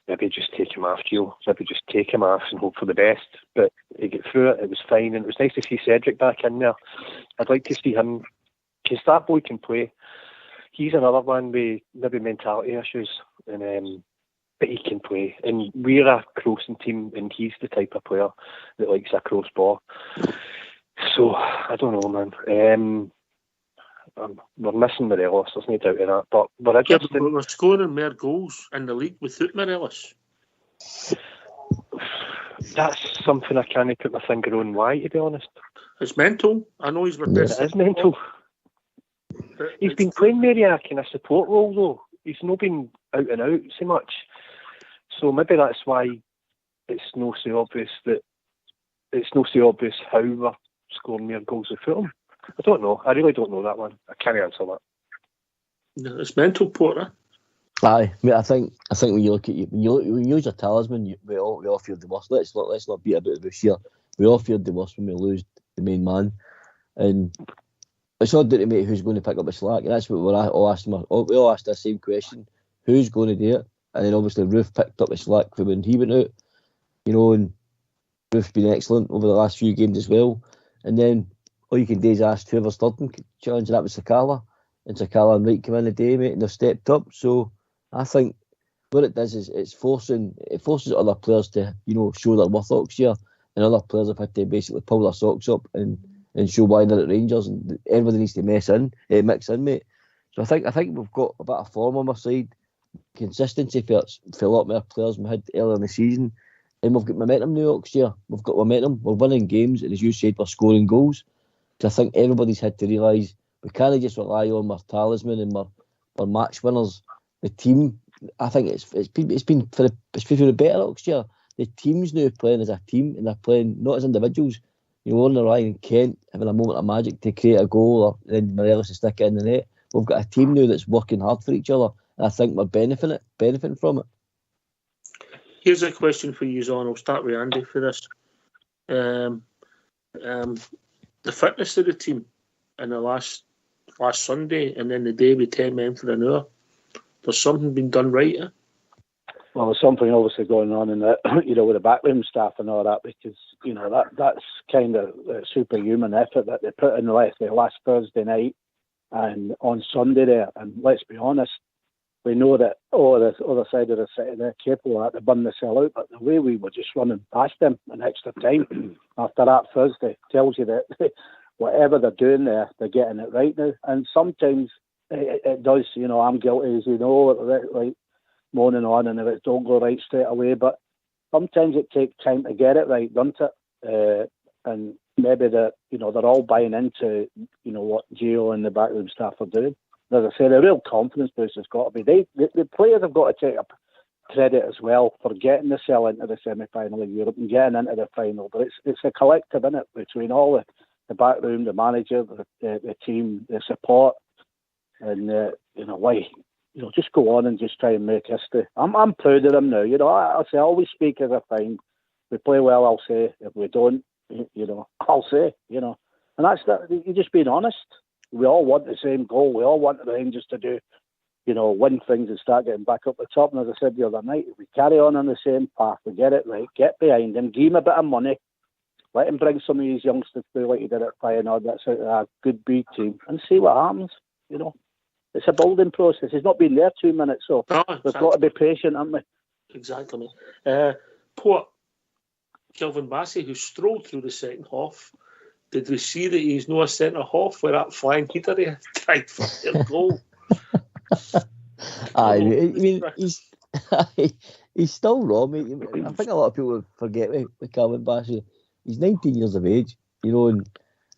maybe just take him off, Gio. Maybe just take him off and hope for the best. But he got through it. It was fine, and it was nice to see Cedric back in there. I'd like to see him because that boy can play. He's another one with maybe mentality issues, and but he can play. And we're a crossing team, and he's the type of player that likes a cross ball. So I don't know, man. We're missing Morelos, there's no doubt of that. But we're scoring more goals in the league without Morelos. That's something I can't put my finger on why, to be honest. It's mental. I know he's my best. It is mental. He's been playing maybe a kind of support role, though. He's not been out and out so much. So maybe that's why it's not so obvious how we're scoring more goals without him. I don't know. I really don't know that one. I can't answer that. No, it's mental, Porter. Aye, mate. I think when you look at when you use a talisman, we all feared the worst. Let's not beat about the bush here. We all feared the worst when we lose the main man, and it's not down to me who's going to pick up the slack. And that's what we all asked him. We all asked the same question: who's going to do it? And then obviously Roof picked up the slack for when he went out. And Roof's been excellent over the last few games as well. And then all you can do is ask whoever's third in challenge, and that was Sakala. And Sakala and Wright came in the day, mate, and they've stepped up. So I think what it does is it forces other players to, show their worth this year, and other players have had to basically pull their socks up and show why they're at Rangers, and everybody needs to mix in, mate. So I think we've got a bit of form on our side, consistency for a lot more players than we had earlier in the season, and we've got momentum now next year. We've got momentum. We're winning games, and as you said, we're scoring goals. So I think everybody's had to realise we can't just rely on our talisman and our match winners. The team, I think it's been for the better next year. The team's now playing as a team, and they're playing not as individuals. On the line, Kent having a moment of magic to create a goal, or then Morelos to stick it in the net. We've got a team now that's working hard for each other, and I think we're benefiting from it. Here's a question for you, Zon. I'll start with Andy for this. The fitness of the team in the last Sunday, and then the day with 10 men for an hour. There's something been done right, eh? Well, there's something obviously going on in the, with the backroom staff and all that, because, that's kind of a superhuman effort that they put in the last Thursday night and on Sunday there. And let's be honest, we know that the other side of the city, they're capable of that to burn the cell out, but the way we were just running past them in extra time after that Thursday tells you that whatever they're doing there, they're getting it right now. And sometimes it does, I'm guilty, as you know, like moaning on, and if it don't go right straight away, but sometimes it takes time to get it right, doesn't it? And maybe they're all buying into, what Gio and the backroom staff are doing. As I say, the real confidence boost has got to be. The players have got to take up credit as well for getting the cell into the semi-final of Europe and getting into the final. But it's a collective, isn't it, between all the backroom, the manager, the team, the support, and just go on and just try and make history. I'm proud of them now. I always speak as a find. We play well, I'll say. If we don't, I'll say. And that's that. You're just being honest. We all want the same goal. We all want the Rangers to do, win things and start getting back up the top. And as I said the other night, if we carry on the same path, we get it right, get behind him, give him a bit of money, let him bring some of these youngsters through like he did at Feyenoord. That's a good B team, and see what happens. It's a building process. He's not been there 2 minutes, so we've got to be patient, haven't we? Exactly. Poor Kelvin Bassey, who strolled through the second half. Did we see that he's not a centre half with that flying heater he tried for their goal? He's still raw, mate. I think a lot of people forget with Kelvin Bassey. He's 19 years of age, and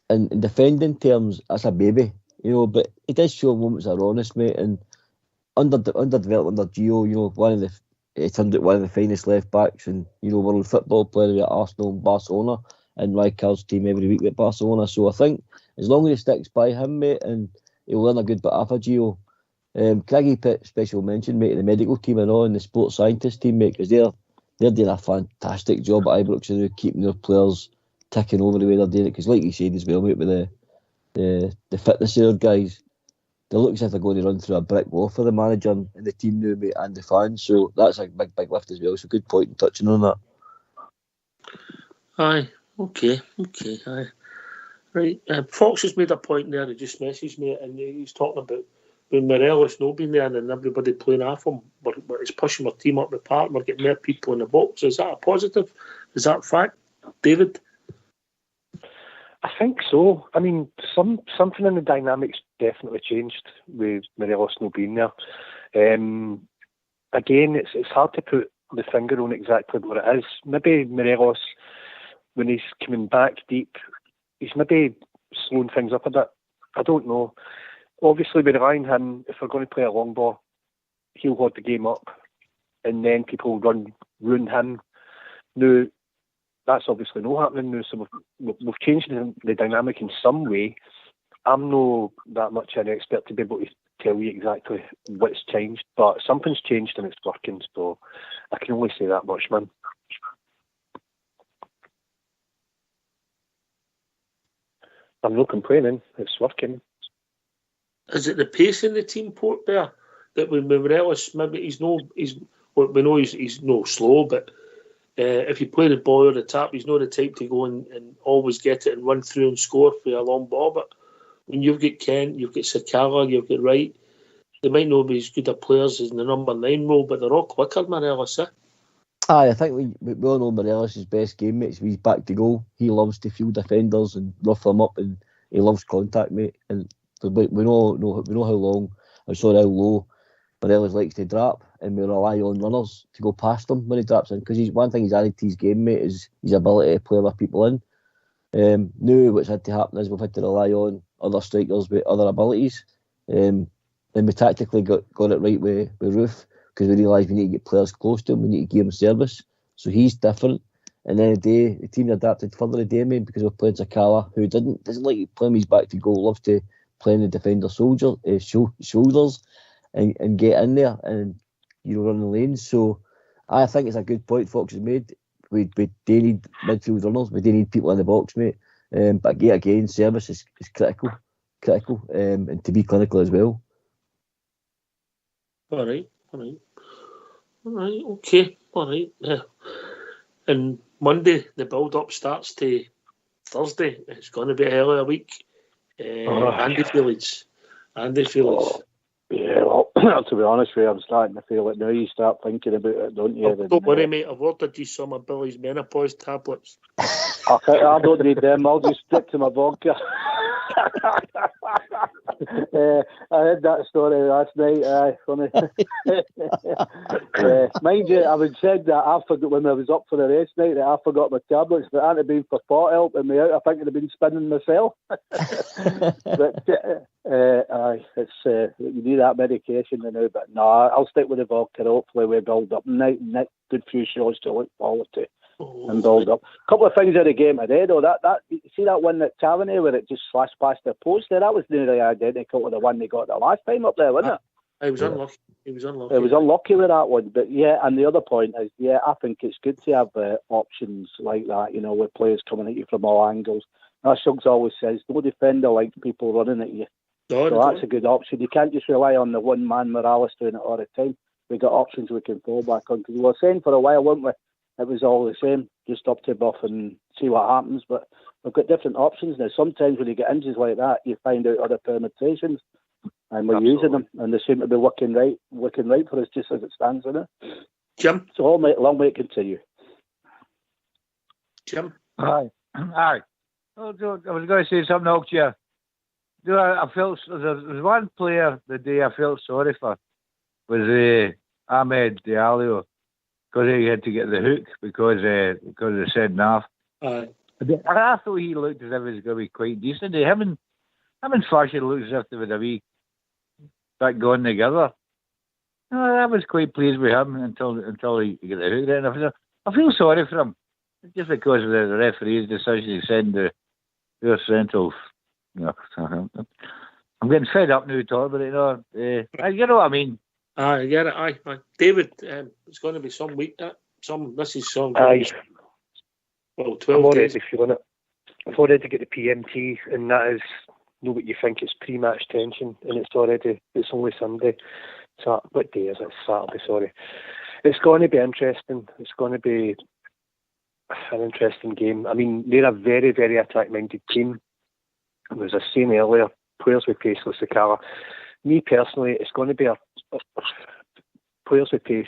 in defending terms, that's a baby, but he does show moments of rawness, mate. And underdeveloped under Gio, he turned out one of the finest left backs in world football, playing at Arsenal and Barcelona, and Rijkaard's team every week with Barcelona. So I think as long as he sticks by him, mate, and he'll learn a good bit off of Gio. Craigie put special mention, mate, to the medical team and the sports scientist team, mate, because they're doing a fantastic job at Ibrox and keeping their players ticking over the way they're doing it. Because like you said as well, mate, with the fitness of their guys, they look as if they're going to run through a brick wall for the manager and the team now, mate, and the fans. So that's a big lift as well. So good point in touching on that. Aye. Okay. Aye. Right. Fox has made a point there. He just messaged me, and he's talking about when Morelos not being there and everybody playing off him. It's pushing our team up the park. We're getting more people in the box. Is that a positive? Is that a fact, David? I think so. I mean, something in the dynamics definitely changed with Morelos not being there. Again, it's hard to put the finger on exactly what it is. Maybe Morelos, when he's coming back deep, he's maybe slowing things up a bit. I don't know. Obviously, we're relying on him. If we're going to play a long ball, he'll hold the game up, and then people ruin him. Now, that's obviously not happening now, so we've changed the dynamic in some way. I'm not that much an expert to be able to tell you exactly what's changed, but something's changed and it's working, so I can only say that much, man. I'm not complaining, it's working. Is it the pace in the team, Port, there? That when Morelos, maybe we know he's no slow, but if you play the ball or the tap, he's not the type to go and always get it and run through and score for a long ball. But when you've got Kent, you've got Sakala, you've got Wright, they might not be as good at players as in the number 9 role, but they're all quicker, Morelos, eh? Aye, I think we all know Morelos' best game mates. He's back to goal. He loves to field defenders and rough them up, and he loves contact, mate. And we know how low Morelos likes to drop, and we rely on runners to go past him when he drops in. Because one thing he's added to his game, mate, is his ability to play other people in. Now what's had to happen is we've had to rely on other strikers with other abilities. And we tactically got it right with Roof, because we realised we need to get players close to him, we need to give him service. So he's different. And then the team adapted further today, mate, because we're playing Sakala, who doesn't like playing his back to goal, loves to play in the defender's shoulders and get in there and run the lanes. So I think it's a good point Fox has made. We do need midfield runners, we do need people in the box, mate. But again, service is critical, and to be clinical as well. All right, okay, all right. And Monday, the build-up starts to Thursday. It's going to be a hell of a week. Andy Village. Yeah, well, to be honest with you, I'm starting to feel it now. You start thinking about it, don't you? Don't worry, mate. I've ordered you some of Billy's menopause tablets. I don't need them. I'll just stick to my vodka. I heard that story last night. Funny. Mind you, I would said that I forgot when I was up for the race night that I forgot my tablets. But hadn't it been for Pot helping me out, I think I'd have been spinning myself. But it's you need that medication now. But no, I'll stick with the vodka. Hopefully we build up. Night, good few shows to look forward to. And build up. A couple of things in the game today, though. That you see that one at Taverny where it just slashed past the post there. That was nearly identical to the one they got the last time up there, wasn't it? It was unlucky. It was unlucky with that one. But yeah, and the other point is, I think it's good to have options like that. With players coming at you from all angles. As Suggs always says, no defender likes people running at you. So that's a good option. You can't just rely on the one man Morales doing it all the time. We got options we can fall back on, because we were saying for a while, weren't we? It was all the same, just up to buff and see what happens. But we've got different options now. Sometimes when you get injuries like that, you find out other permutations, and we're using them, and they seem to be working right for us just as it stands, isn't it? Jim? So long may it continue. Jim? Aye. I was going to say something else to you. I felt there was one player the day I felt sorry for was Ahmed Diallo. Because he had to get the hook because of the said naff. I thought he looked as if he was going to be quite decent. Him and Flasher looked as if they would have a bit gone together. I was quite pleased with him until he got the hook. Then I feel sorry for him just because of the referee's decision to send the central. I'm getting fed up now talking about it. You know what I mean. I get it. Aye. David, it's going to be some week. This is some. Aye. Well, 12 I'm already days. feeling it. I've already got the PMT, and that is what you think it's pre-match tension, and it's only Sunday. So what day is it? Saturday. Sorry. It's going to be interesting. It's going to be an interesting game. I mean, they're a very, very attack-minded team. was I saying earlier, players with pace like Sakala. Me personally, it's going to be players with pace.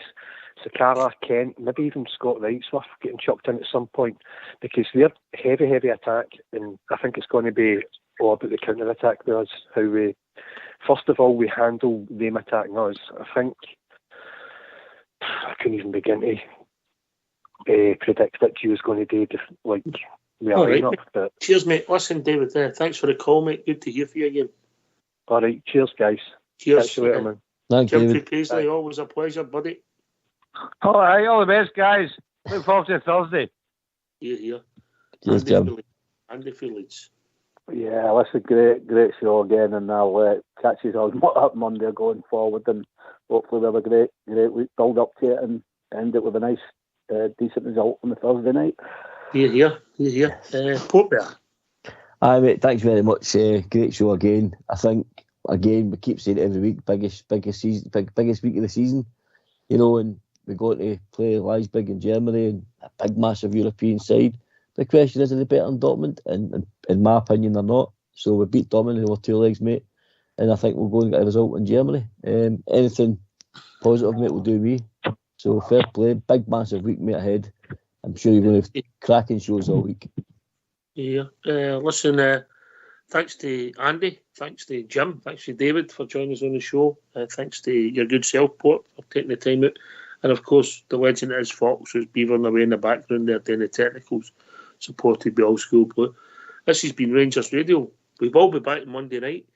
Sakala, Kent, maybe even Scott Wrightsworth getting chucked in at some point, because they're heavy attack, and I think it's going to be all about the counter attack with us. How we, first of all, we handle them attacking us. I think I couldn't even begin to predict what you was going to do. Like, all right, but cheers, mate. Listen, David, thanks for the call, mate. Good to hear from you again. All right, cheers, guys. Cheers. Catch you later, man. Thanks, Jim David. Paisley, always a pleasure, buddy. All right, all the best, guys. Look forward to Thursday. Here. Cheers, Jim. Andy Felix. Yeah, that's a great show again, and I'll catch you all up Monday going forward, and hopefully we'll have a great week build up to it and end it with a nice, decent result on the Thursday night. Here. Port Bear. Aye, mate, thanks very much. Great show again. I think, again, we keep saying it every week, biggest week of the season, you know, and we're going to play Leipzig in Germany and a big, massive European side. The question is, are they better than Dortmund? And in my opinion, they're not. So we beat Dortmund over 2 legs, mate. And I think we'll go and get a result in Germany. Anything positive, mate, will do me. So fair play. Big, massive week, mate, ahead. I'm sure you're going to have cracking shows all week. Yeah. Listen, thanks to Andy. Thanks to Jim. Thanks to David for joining us on the show. Thanks to your good self, Port, for taking the time out. And of course, the legend is Fox, who's beavering away in the background there doing the technicals, supported by All School Blue. This has been Rangers Radio. We will be back Monday night.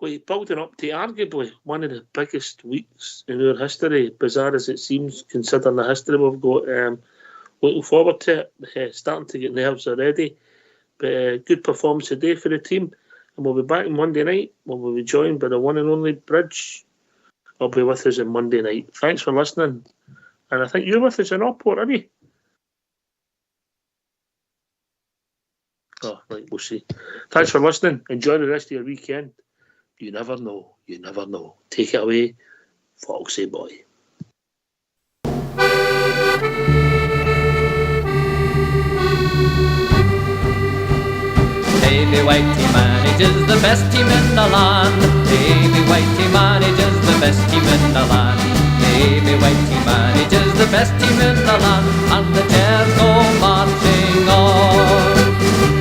We're building up to arguably one of the biggest weeks in our history, bizarre as it seems, considering the history we've got. Looking forward to it. Starting to get nerves already. But good performance today for the team. And we'll be back Monday night. We'll be joined by the one and only Bridge. I'll be with us on Monday night. Thanks for listening. And I think you're with us in Upport, aren't you? Oh, right, we'll see. Thanks for listening. Enjoy the rest of your weekend. You never know. You never know. Take it away, Foxy boy. Davy Whitey manages the best team in the land. Davy Whitey manages the best team in the land. Davy Whitey manages the best team in the land. And the Jers go marching on.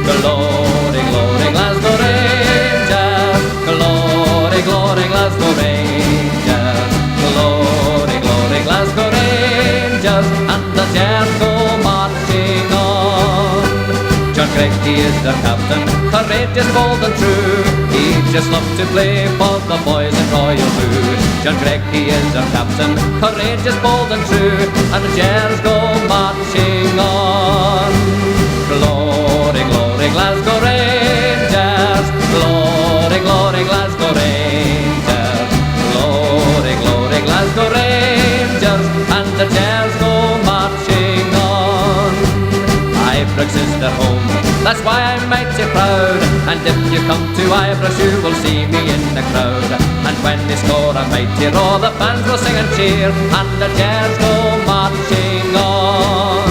Glory, glory, Glasgow Rangers. Glory, glory, Glasgow Rangers. Glory, glory, Glasgow Rangers. And the Jers go marching on. John Greggy is their captain, courageous, bold and true. He just loves to play for the boys in Royal Blue. John Greggy is their captain, courageous, bold and true. And the Jers go marching on. Glory, glory, Glasgow Rangers. Glory, glory, Glasgow Rangers. Glory, glory, Glasgow Rangers. And the Jers go marching on. Ibrox is their home, that's why I'm mighty proud. And if you come to Ibrox you will see me in the crowd. And when they score a mighty roar, the fans will sing and cheer. And the Jers go marching on.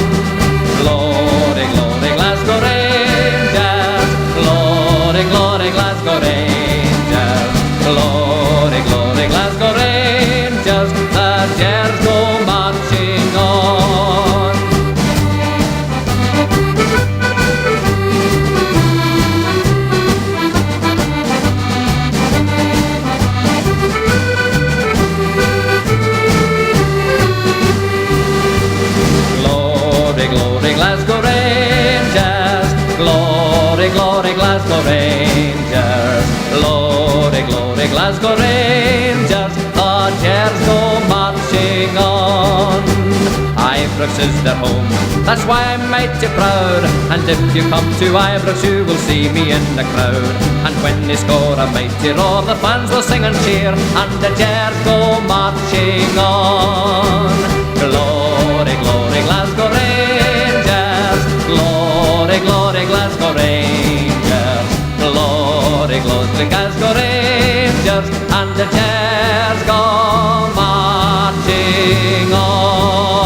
Glory, glory, Glasgow Rangers. Glory, glory, Glasgow Rangers. Glory, glory, Glasgow Rangers. The Jers go marching on. Glory, glory, Glasgow Rangers. Glory, glory, Glasgow Rangers. Glory, glory, Glasgow Rangers. The Jers go marching on. Ibrox is their home, that's why I'm mighty proud. And if you come to Ibrox you will see me in the crowd. And when they score a mighty roar, the fans will sing and cheer. And the Jers go marching on. Glory, glory, Glasgow Rangers. Glory, glory, Glasgow Rangers. Glory, glory, Glasgow Rangers. And the Jers go marching on.